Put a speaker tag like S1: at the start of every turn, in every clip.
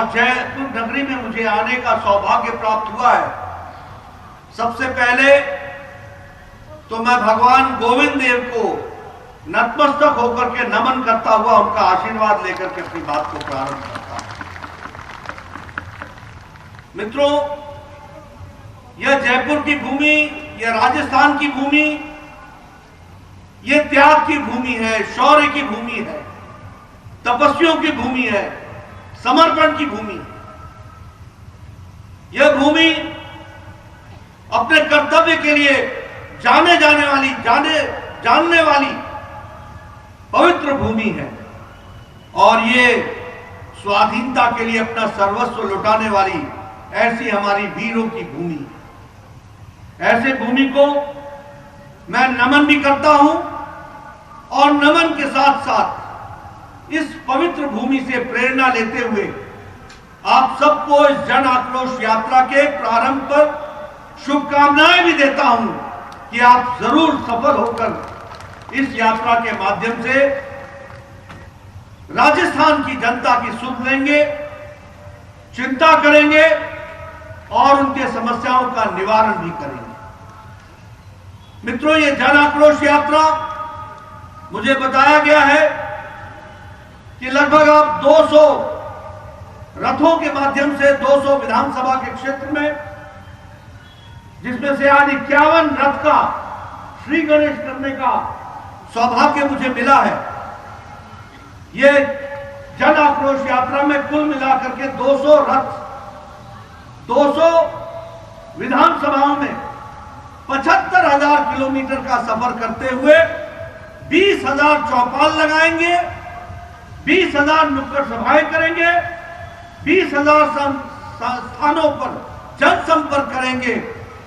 S1: और जयपुर नगरी में मुझे आने का सौभाग्य प्राप्त हुआ है। सबसे पहले तो मैं भगवान गोविंद देव को नतमस्तक होकर के नमन करता हुआ उनका आशीर्वाद लेकर के अपनी बात को प्रारंभ करता हूं। मित्रों, यह जयपुर की भूमि, यह राजस्थान की भूमि, यह त्याग की भूमि है, शौर्य की भूमि है, तपस्वियों की भूमि है, समर्पण की भूमि है। यह भूमि अपने कर्तव्य के लिए जानने वाली पवित्र भूमि है और ये स्वाधीनता के लिए अपना सर्वस्व लुटाने वाली ऐसी हमारी वीरों की भूमि है। ऐसे भूमि को मैं नमन भी करता हूं और नमन के साथ साथ इस पवित्र भूमि से प्रेरणा लेते हुए आप सबको इस जन आक्रोश यात्रा के प्रारंभ पर शुभकामनाएं भी देता हूं कि आप जरूर सफल होकर इस यात्रा के माध्यम से राजस्थान की जनता की सुध लेंगे, चिंता करेंगे और उनके समस्याओं का निवारण भी करेंगे। मित्रों, ये जन आक्रोश यात्रा मुझे बताया गया है कि लगभग आप 200 रथों के माध्यम से 200 विधानसभा के क्षेत्र में, जिसमें से आज 51 रथ का श्री गणेश करने का सौभाग्य मुझे मिला है। ये जन आक्रोश यात्रा में कुल मिलाकर के 200 रथ 200 विधानसभाओं में 75,000 किलोमीटर का सफर करते हुए 20,000 चौपाल लगाएंगे, 20,000 नुक्कड़ सभाएं करेंगे, 20,000 स्थानों पर जनसंपर्क करेंगे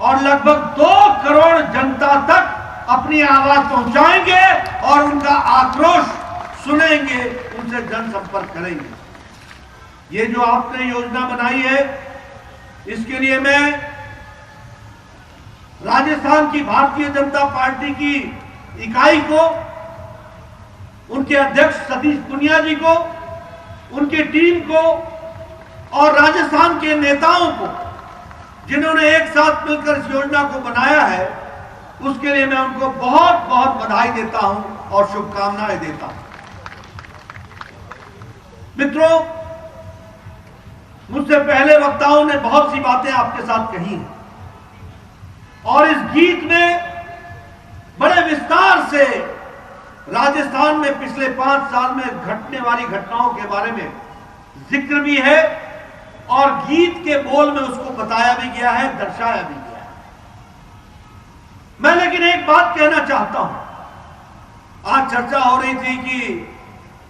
S1: और लगभग 2 करोड़ जनता तक अपनी आवाज पहुंचाएंगे और उनका आक्रोश सुनेंगे, उनसे जनसंपर्क करेंगे। ये जो आपने योजना बनाई है, इसके लिए मैं राजस्थान की भारतीय जनता पार्टी की इकाई को, उनके अध्यक्ष सतीश पुनिया जी को, उनकी टीम को और राजस्थान के नेताओं को, जिन्होंने एक साथ मिलकर इस योजना को बनाया है, उसके लिए मैं उनको बहुत बहुत बधाई देता हूं और शुभकामनाएं देता हूं। मित्रों, मुझसे पहले वक्ताओं ने बहुत सी बातें आपके साथ कही हैं और इस गीत में बड़े विस्तार से राजस्थान में पिछले 5 साल में घटने वाली घटनाओं के बारे में जिक्र भी है और गीत के बोल में उसको बताया भी गया है, दर्शाया भी गया है। मैं लेकिन एक बात कहना चाहता हूं। आज चर्चा हो रही थी कि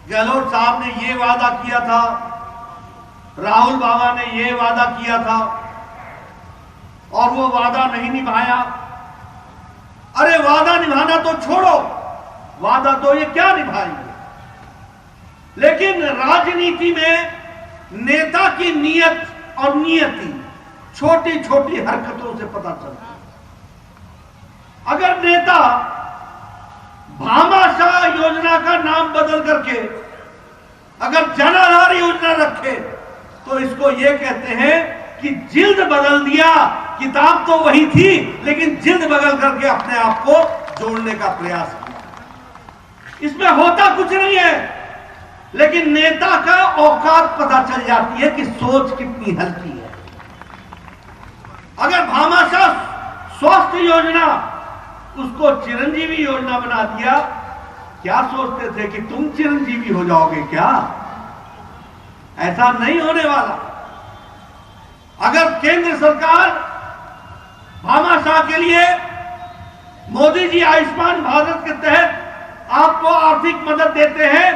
S1: गहलोत साहब ने ये वादा किया था, राहुल बाबा ने ये वादा किया था और वो वादा नहीं निभाया। अरे वादा निभाना तो छोड़ो, वादा तो ये क्या निभाएंगे। लेकिन राजनीति में नेता की नीयत और नियति छोटी छोटी हरकतों से पता चलती है। अगर नेता भामाशाह योजना का नाम बदल करके अगर जन आधार योजना रखे तो इसको ये कहते हैं कि जिल्द बदल दिया, किताब तो वही थी लेकिन जिल्द बदल करके अपने आप को जोड़ने का प्रयास किया। इसमें होता कुछ नहीं है, लेकिन नेता का औकात पता चल जाती है कि सोच कितनी हल्की है। अगर भामाशाह स्वास्थ्य योजना उसको चिरंजीवी योजना बना दिया, क्या सोचते थे कि तुम चिरंजीवी हो जाओगे क्या? ऐसा नहीं होने वाला। अगर केंद्र सरकार भामाशाह के लिए मोदी जी आयुष्मान भारत के तहत आपको आर्थिक मदद देते हैं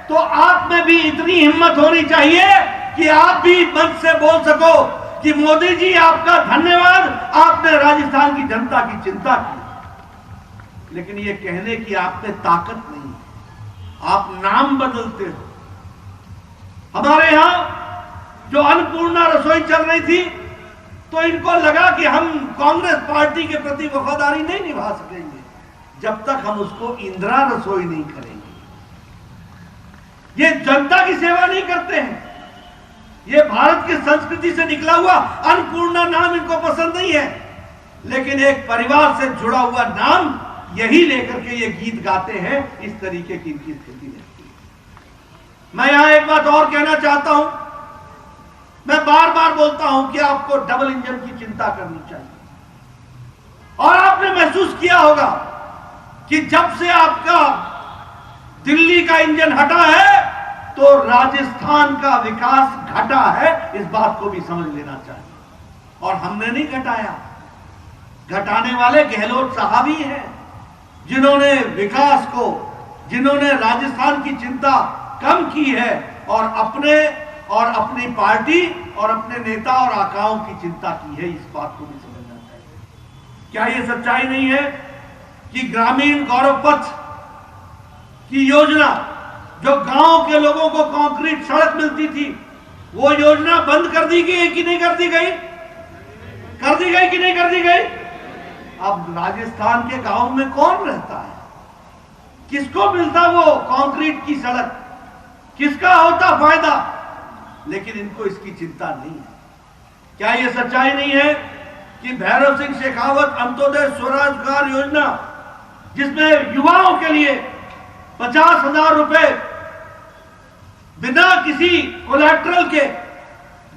S1: तो आप में भी इतनी हिम्मत होनी चाहिए कि आप भी मन से बोल सको कि मोदी जी आपका धन्यवाद, आपने राजस्थान की जनता की चिंता की। लेकिन ये कहने की आप में ताकत नहीं है, आप नाम बदलते हो। हमारे यहां जो अन्नपूर्णा रसोई चल रही थी तो इनको लगा कि हम कांग्रेस पार्टी के प्रति वफादारी नहीं निभा सकेंगे जब तक हम उसको इंदिरा रसोई नहीं करेंगे। ये जनता की सेवा नहीं करते हैं, ये भारत की संस्कृति से निकला हुआ अन्नपूर्णा नाम इनको पसंद नहीं है, लेकिन एक परिवार से जुड़ा हुआ नाम यही लेकर के ये गीत गाते हैं। इस तरीके की इनकी स्थिति रहती है। मैं यहां एक बात और कहना चाहता हूं, मैं बार बार बोलता हूं कि आपको डबल इंजन की चिंता करनी चाहिए। और आपने महसूस किया होगा कि जब से आपका दिल्ली का इंजन हटा है तो राजस्थान का विकास घटा है। इस बात को भी समझ लेना चाहिए। और हमने नहीं घटाया, घटाने वाले गहलोत साहब ही हैं, जिन्होंने विकास को, जिन्होंने राजस्थान की चिंता कम की है और अपनी पार्टी और अपने नेता और आकाओं की चिंता की है। इस बात को भी समझना चाहिए। क्या यह सच्चाई नहीं है कि ग्रामीण गौरव पथ की योजना, जो गांव के लोगों को कंक्रीट सड़क मिलती थी, वो योजना बंद कर दी गई कि नहीं कर दी गई? कर दी गई कि नहीं कर दी गई? अब राजस्थान के गांव में कौन रहता है? किसको मिलता वो कंक्रीट की सड़क? किसका होता फायदा? लेकिन इनको इसकी चिंता नहीं है। क्या यह सच्चाई नहीं है कि भैरव सिंह शेखावत अंत्योदय स्वरोजगार योजना, जिसमें युवाओं के लिए 50,000 रुपए बिना किसी कोलैटरल के,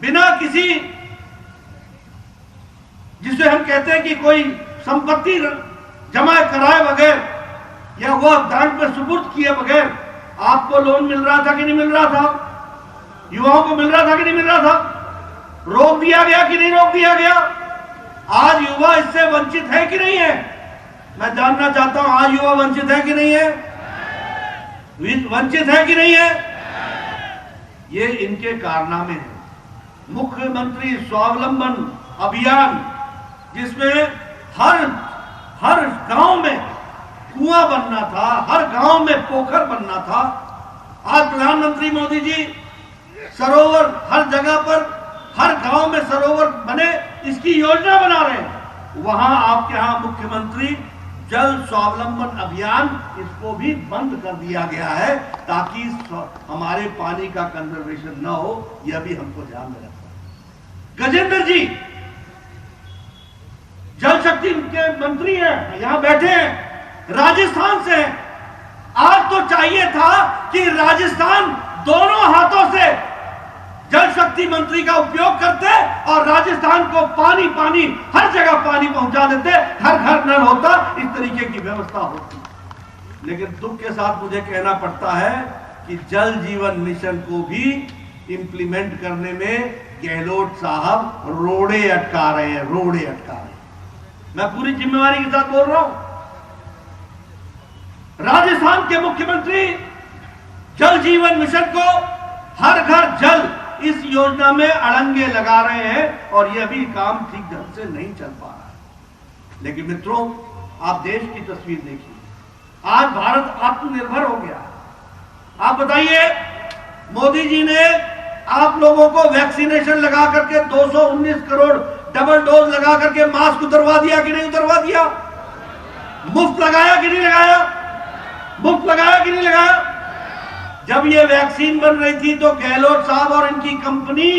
S1: बिना किसी, जिसे हम कहते हैं कि कोई संपत्ति जमा कराए बगैर या वह बैंक में सुपुर्द किए बगैर आपको लोन मिल रहा था कि नहीं मिल रहा था? युवाओं को मिल रहा था कि नहीं मिल रहा था? रोक दिया गया कि नहीं रोक दिया गया? आज युवा इससे वंचित है कि नहीं है? मैं जानना चाहता हूं, आज युवा वंचित है कि नहीं है? वंचित है कि नहीं है? ये इनके कारनामे हैं। मुख्यमंत्री स्वावलंबन अभियान, जिसमें हर गांव में कुआं बनना था, हर गांव में पोखर बनना था। आज प्रधानमंत्री मोदी जी सरोवर हर जगह पर, हर गांव में सरोवर बने, इसकी योजना बना रहे हैं। वहां आपके यहां मुख्यमंत्री जल स्वावलंबन अभियान, इसको भी बंद कर दिया गया है ताकि हमारे पानी का कंजर्वेशन न हो। यह भी हमको ध्यान में रखना। गजेंद्र जी जल शक्ति के मंत्री हैं, यहां बैठे हैं, राजस्थान से हैं। आज तो चाहिए था कि राजस्थान दोनों हाथों से जल शक्ति मंत्री का उपयोग करते और राजस्थान को पानी हर जगह पानी पहुंचा देते, हर घर नल होता, इस तरीके की व्यवस्था होती। लेकिन दुख के साथ मुझे कहना पड़ता है कि जल जीवन मिशन को भी इंप्लीमेंट करने में गहलोत साहब रोड़े अटका रहे हैं, रोड़े अटका रहे हैं। मैं पूरी जिम्मेवारी के साथ बोल रहा हूं। राजस्थान के मुख्यमंत्री जल जीवन मिशन को हर घर जल, इस योजना में अड़ंगे लगा रहे हैं और यह भी काम ठीक ढंग से नहीं चल पा रहा है। लेकिन मित्रों, आप देश की तस्वीर देखिए। आज भारत आत्मनिर्भर हो गया। आप बताइए, मोदी जी ने आप लोगों को वैक्सीनेशन लगा करके 219 करोड़ डबल डोज लगा करके मास्क उतरवा दिया कि नहीं उतरवा दिया? मुफ्त लगाया कि नहीं लगाया? मुफ्त लगाया कि नहीं लगाया? जब ये वैक्सीन बन रही थी तो गहलोत साहब और इनकी कंपनी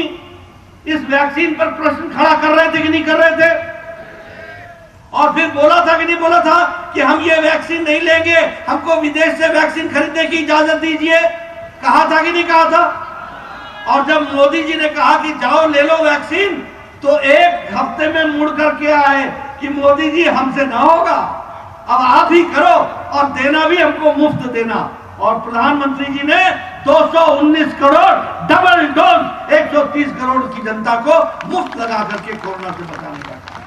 S1: इस वैक्सीन पर प्रश्न खड़ा कर रहे थे कि नहीं कर रहे थे? और फिर बोला था कि नहीं बोला था कि हम ये वैक्सीन नहीं लेंगे, हमको विदेश से वैक्सीन खरीदने की इजाजत दीजिए? कहा था कि नहीं कहा था? और जब मोदी जी ने कहा कि जाओ ले लो वैक्सीन, तो एक हफ्ते में मुड़ करके आए कि मोदी जी हमसे ना होगा, अब आप ही करो और देना भी हमको मुफ्त देना। और प्रधानमंत्री जी ने 219 करोड़ डबल डोज 130 करोड़ की जनता को मुफ्त लगा करके कोरोना से बचाने का काम।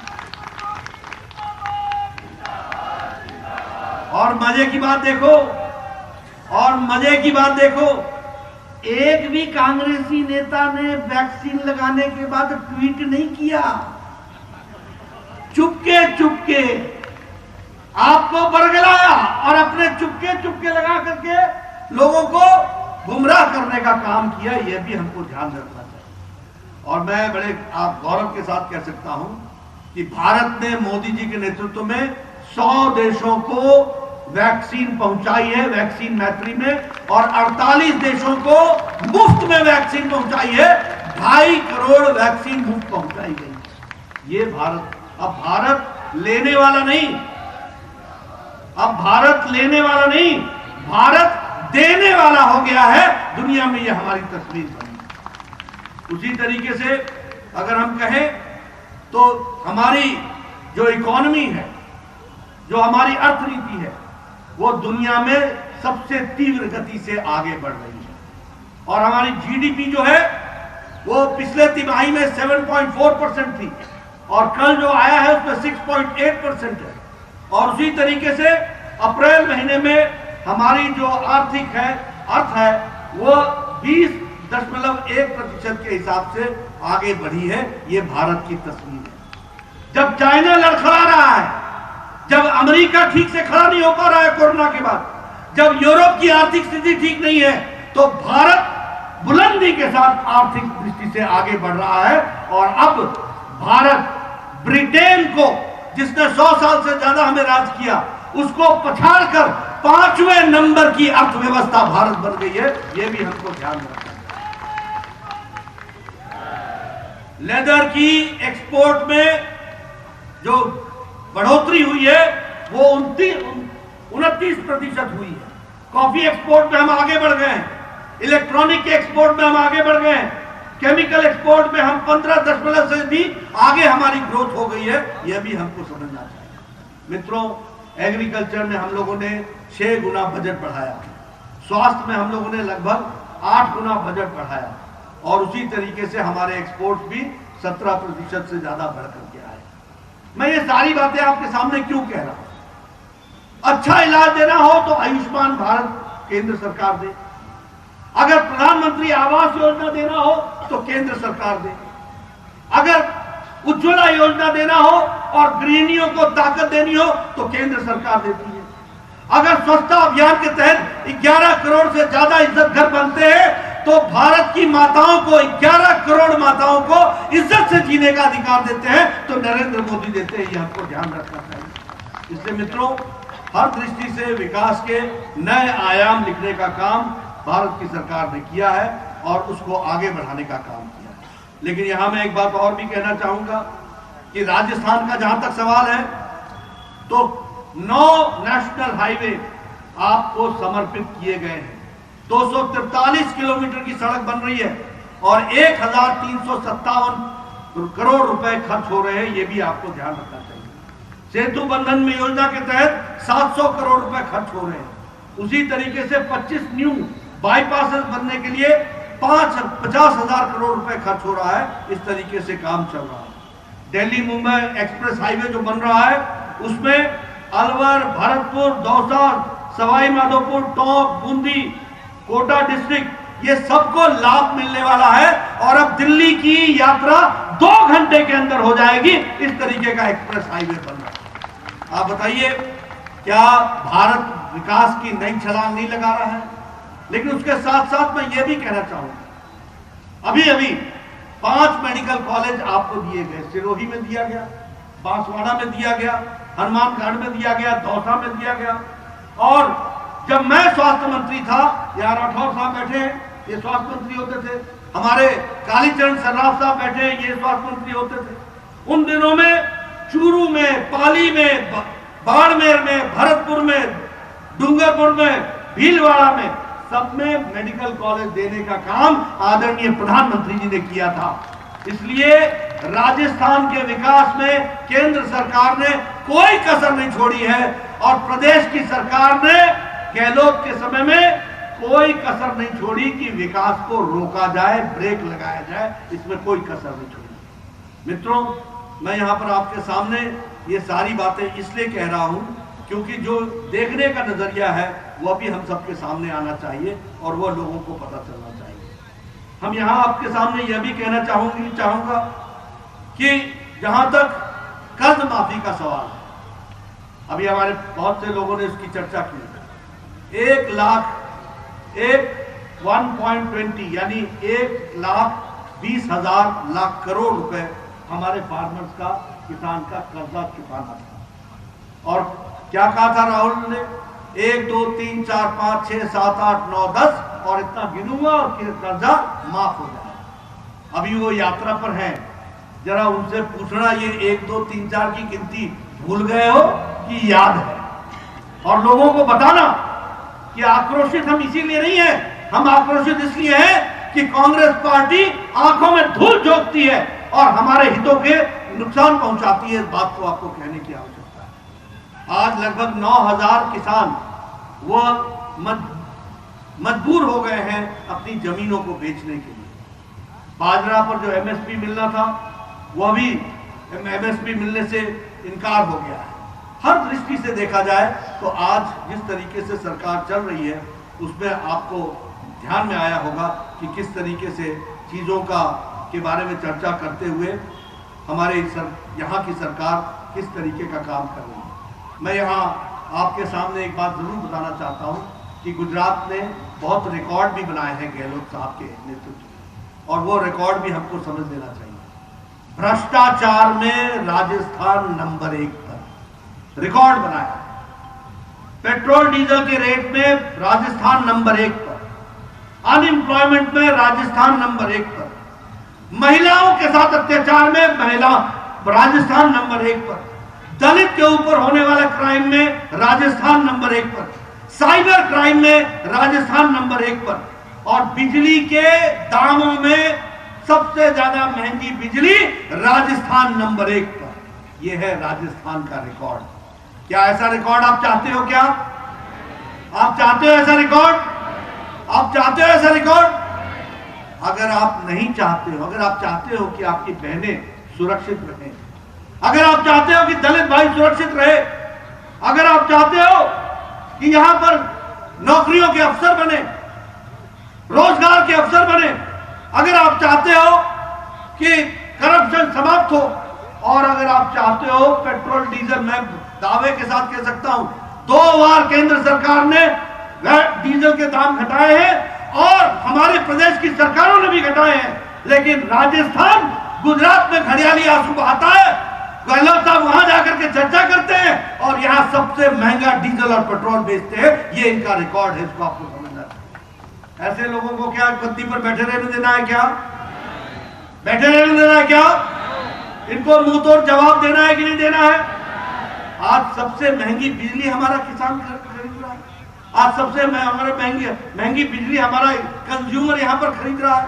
S1: और मजे की बात देखो, और मजे की बात देखो, एक भी कांग्रेसी नेता ने वैक्सीन लगाने के बाद ट्वीट नहीं किया। चुपके चुपके आपको बरगलाया और अपने चुपके लगा करके लोगों को गुमराह करने का काम किया। यह भी हमको ध्यान रखना चाहिए। और मैं बड़े आप गौरव के साथ कह सकता हूं कि भारत ने मोदी जी के नेतृत्व में 100 देशों को वैक्सीन पहुंचाई है, वैक्सीन मैत्री में, और 48 देशों को मुफ्त में वैक्सीन पहुंचाई है। 2.5 करोड़ वैक्सीन मुफ्त पहुंचाई गई। ये भारत, अब भारत लेने वाला नहीं, अब भारत लेने वाला नहीं, भारत देने वाला हो गया है दुनिया में। ये हमारी तस्वीर बनी। उसी तरीके से अगर हम कहें तो हमारी जो इकोनॉमी है, जो हमारी अर्थनीति है, वो दुनिया में सबसे तीव्र गति से आगे बढ़ रही है। और हमारी जीडीपी जो है वो पिछले तिमाही में 7.4% थी और कल जो आया है उसमें 6.8% है। और उसी तरीके से अप्रैल महीने में हमारी जो आर्थिक है, अर्थ है, वो 20.1% के हिसाब से आगे बढ़ी है। ये भारत की तस्वीर है। जब चाइना लड़खड़ा रहा है, जब अमेरिका ठीक से खड़ा नहीं हो पा रहा है कोरोना के बाद, जब यूरोप की आर्थिक स्थिति ठीक नहीं है, तो भारत बुलंदी के साथ आर्थिक दृष्टि से आगे बढ़ रहा है। और अब भारत ब्रिटेन को, जिसने 100 साल से ज्यादा हमें राज किया, उसको पछाड़कर 5वें नंबर की अर्थव्यवस्था भारत बन गई है। यह भी हमको ध्यान रखना है। लेदर की एक्सपोर्ट में जो बढ़ोतरी हुई है वो 29% हुई है। कॉफी एक्सपोर्ट में हम आगे बढ़ गए हैं, इलेक्ट्रॉनिक के एक्सपोर्ट में हम आगे बढ़ गए हैं, केमिकल एक्सपोर्ट में हम 15% से भी आगे हमारी ग्रोथ हो गई है। यह भी हमको समझना चाहिए। मित्रों, एग्रीकल्चर में हम लोगों ने 6 गुना बजट बढ़ाया, स्वास्थ्य में हम लोगों ने लगभग 8 गुना बजट बढ़ाया और उसी तरीके से हमारे एक्सपोर्ट भी 17% से ज्यादा बढ़ करके आए। मैं ये सारी बातें आपके सामने क्यों कह रहा हूं? अच्छा इलाज देना हो तो आयुष्मान भारत केंद्र सरकार दे, अगर प्रधानमंत्री आवास योजना देना हो तो केंद्र सरकार दे, अगर उज्ज्वला योजना देना हो और गृहिणियों को ताकत देनी हो तो केंद्र सरकार देती है, अगर स्वच्छता अभियान के तहत 11 करोड़ से ज्यादा इज्जत घर बनते हैं तो भारत की माताओं को, 11 करोड़ माताओं को इज्जत से जीने का अधिकार देते हैं तो नरेंद्र मोदी देते हैं। ये हमको ध्यान रखना चाहिए। इसलिए मित्रों, हर दृष्टि से विकास के नए आयाम लिखने का काम भारत की सरकार ने किया है और उसको आगे बढ़ाने का काम किया है। लेकिन यहां मैं एक बात और भी कहना चाहूंगा कि राजस्थान का जहां तक सवाल है तो 9 नेशनल हाईवे आपको समर्पित किए गए हैं। 243 किलोमीटर की सड़क बन रही है और 1357 करोड़ रुपए खर्च हो रहे हैं। ये भी आपको ध्यान रखना चाहिए। सेतु बंधन में योजना के तहत 700 करोड़ रुपए खर्च हो रहे हैं। उसी तरीके से 25 न्यू बाईपासेस बनने के लिए 50,000 करोड़ रुपए खर्च हो रहा है। इस तरीके से काम चल रहा है। दिल्ली मुंबई एक्सप्रेस हाईवे जो बन रहा है उसमें अलवर, भरतपुर, दौसा, सवाई माधोपुर, टोंक, बूंदी, कोटा डिस्ट्रिक्ट, ये सबको लाभ मिलने वाला है और अब दिल्ली की यात्रा 2 घंटे के अंदर हो जाएगी। इस तरीके का एक्सप्रेस हाईवे बन रहा है। आप बताइए, क्या भारत विकास की नई छलांग नहीं लगा रहा है? लेकिन उसके साथ साथ मैं ये भी कहना चाहूंगा, अभी अभी 5 मेडिकल कॉलेज आपको दिए गए। सिरोही में दिया गया, बांसवाड़ा में दिया गया, हनुमानगढ़ में दिया गया, दौसा में दिया गया। और जब मैं स्वास्थ्य मंत्री था, यहाँ राठौर साहब बैठे हैं, ये स्वास्थ्य मंत्री होते थे, हमारे कालीचरण सर्राफ साहब बैठे हैं, ये स्वास्थ्य मंत्री होते थे। उन दिनों में चूरू में, पाली में, बाड़मेर में, भरतपुर में, डूंगरपुर में, भीलवाड़ा में, सब में मेडिकल कॉलेज देने का काम आदरणीय प्रधानमंत्री जी ने किया था। इसलिए राजस्थान के विकास में केंद्र सरकार ने कोई कसर नहीं छोड़ी है और प्रदेश की सरकार ने गहलोत के समय में कोई कसर नहीं छोड़ी कि विकास को रोका जाए, ब्रेक लगाया जाए। इसमें कोई कसर नहीं छोड़ी। मित्रों, मैं यहां पर आपके सामने ये सारी बातें इसलिए कह रहा हूं क्योंकि जो देखने का नजरिया है वो भी हम सबके सामने आना चाहिए और वो लोगों को पता चलना चाहिए। हम यहां आपके सामने यह भी कहना चाहूंगा कि जहां तक कर्ज माफी का सवाल है, अभी हमारे बहुत से लोगों ने इसकी चर्चा की। 1.20 यानी 1,20,000 लाख करोड़ रुपए हमारे फार्मर्स का, किसान का कर्जा चुकाना था। और क्या कहा था राहुल ने? 1, 2, 3, 4, 5, 6, 7, 8, 9, 10 और इतना गिनूंगा और कर्जा माफ हो जाए। अभी वो यात्रा पर हैं, जरा उनसे पूछना ये 1 2 3 4 की गिनती भूल गए हो कि याद है, और लोगों को बताना कि आक्रोशित हम इसीलिए नहीं है, हम आक्रोशित इसलिए हैं कि कांग्रेस पार्टी आंखों में धूल झोंकती है और हमारे हितों के नुकसान पहुंचाती है। इस बात को आपको कहने की आवश्यकता है। आज लगभग 9000 किसान वो मजबूर हो गए हैं अपनी जमीनों को बेचने के लिए। बाजरा पर जो एमएसपी मिलना था वो भी एमएसपी मिलने से इनकार हो गया है। हर दृष्टि से देखा जाए तो आज जिस तरीके से सरकार चल रही है उसमें आपको ध्यान में आया होगा कि किस तरीके से चीज़ों के बारे में चर्चा करते हुए हमारे यहाँ की सरकार किस तरीके का काम कर रही है। मैं यहाँ आपके सामने एक बात जरूर बताना चाहता हूँ कि गुजरात ने बहुत रिकॉर्ड भी बनाए हैं गहलोत साहब के नेतृत्व में, और वो रिकॉर्ड भी हमको समझ लेना चाहिए। भ्रष्टाचार में राजस्थान नंबर 1 पर रिकॉर्ड बनाया। पेट्रोल डीजल के रेट में राजस्थान नंबर 1 पर, अनएम्प्लॉयमेंट में राजस्थान नंबर 1 पर, महिलाओं के साथ अत्याचार में राजस्थान नंबर 1 पर, दलित के ऊपर होने वाले क्राइम में राजस्थान नंबर 1 पर, साइबर क्राइम में राजस्थान नंबर 1 पर, और बिजली के दामों में सबसे ज्यादा महंगी बिजली राजस्थान नंबर 1 पर। यह है राजस्थान का रिकॉर्ड। क्या ऐसा रिकॉर्ड आप चाहते हो? क्या आप चाहते हो ऐसा रिकॉर्ड? आप चाहते हो ऐसा रिकॉर्ड? अगर आप नहीं चाहते हो, अगर आप चाहते हो कि आपकी बहनें सुरक्षित रहें, अगर आप चाहते हो कि दलित भाई सुरक्षित रहे, अगर आप चाहते हो कि यहां पर नौकरियों के अवसर बने, रोजगार के अवसर बने, अगर आप चाहते हो कि करप्शन समाप्त हो, और अगर आप चाहते हो पेट्रोल डीजल, मैं दावे के साथ कह सकता हूं 2 बार केंद्र सरकार ने डीजल के दाम घटाए हैं और हमारे प्रदेश की सरकारों ने भी घटाए हैं, लेकिन राजस्थान गुजरात में घड़ियाली आंसू बहाता है। गहलोत साहब वहां जाकर के चर्चा करते हैं और यहां सबसे महंगा डीजल और पेट्रोल बेचते हैं। ये इनका रिकॉर्ड है, इसको आपको समझना चाहिए। ऐसे लोगों को क्या गद्दी पर बैठे रहने देना है? क्या बैठे रहने देना है? क्या इनको मुंह तोड़ जवाब देना है कि नहीं देना है? आज सबसे महंगी बिजली हमारा किसान खरीद रहा है, आज सबसे महंगी बिजली हमारा कंज्यूमर यहां पर खरीद रहा है।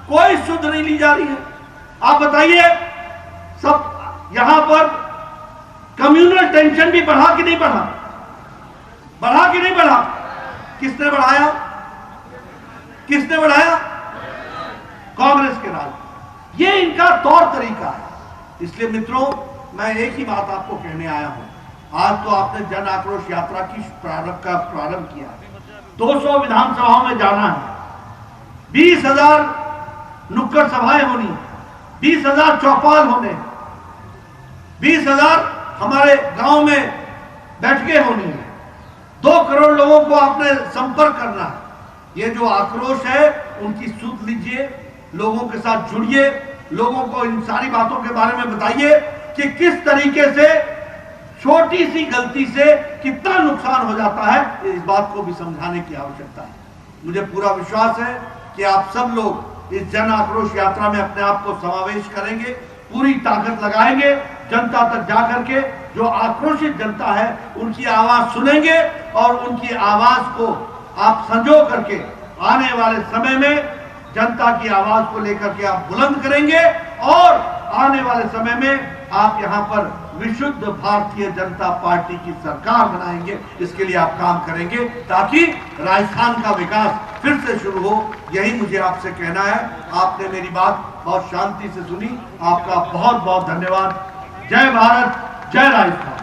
S1: कोई शुद्ध नहीं ली जा रही है। आप बताइए, सब यहां पर कम्युनल टेंशन भी बढ़ा कि नहीं बढ़ा? बढ़ा कि नहीं बढ़ा? किसने बढ़ाया? किसने बढ़ाया? कांग्रेस के राज। ये इनका तौर तरीका है। इसलिए मित्रों, मैं एक ही बात आपको कहने आया हूं। आज तो आपने जन आक्रोश यात्रा की प्रारंभ किया है। 200 विधानसभाओं में जाना है, 20,000 नुक्कड़ सभाएं होनी, 20,000 चौपाल होने, 20,000 हमारे गांव में बैठकें होनी है, 2 करोड़ लोगों को आपने संपर्क करना है। ये जो आक्रोश है उनकी सुध लीजिए, लोगों के साथ जुड़िए, लोगों को इन सारी बातों के बारे में बताइए कि किस तरीके से छोटी सी गलती से कितना नुकसान हो जाता है। इस बात को भी समझाने की आवश्यकता है। मुझे पूरा विश्वास है कि आप सब लोग इस जन आक्रोश यात्रा में अपने आप को समावेश करेंगे, पूरी ताकत लगाएंगे, जनता तक जाकर के जो आक्रोशित जनता है उनकी आवाज सुनेंगे और उनकी आवाज को आप संजो करके आने वाले समय में जनता की आवाज को लेकर के आप बुलंद करेंगे और आने वाले समय में आप यहां पर विशुद्ध भारतीय जनता पार्टी की सरकार बनाएंगे। इसके लिए आप काम करेंगे ताकि राजस्थान का विकास फिर से शुरू हो। यही मुझे आपसे कहना है। आपने मेरी बात बहुत शांति से सुनी। आपका बहुत बहुत धन्यवाद। जय भारत, जय राजस्थान।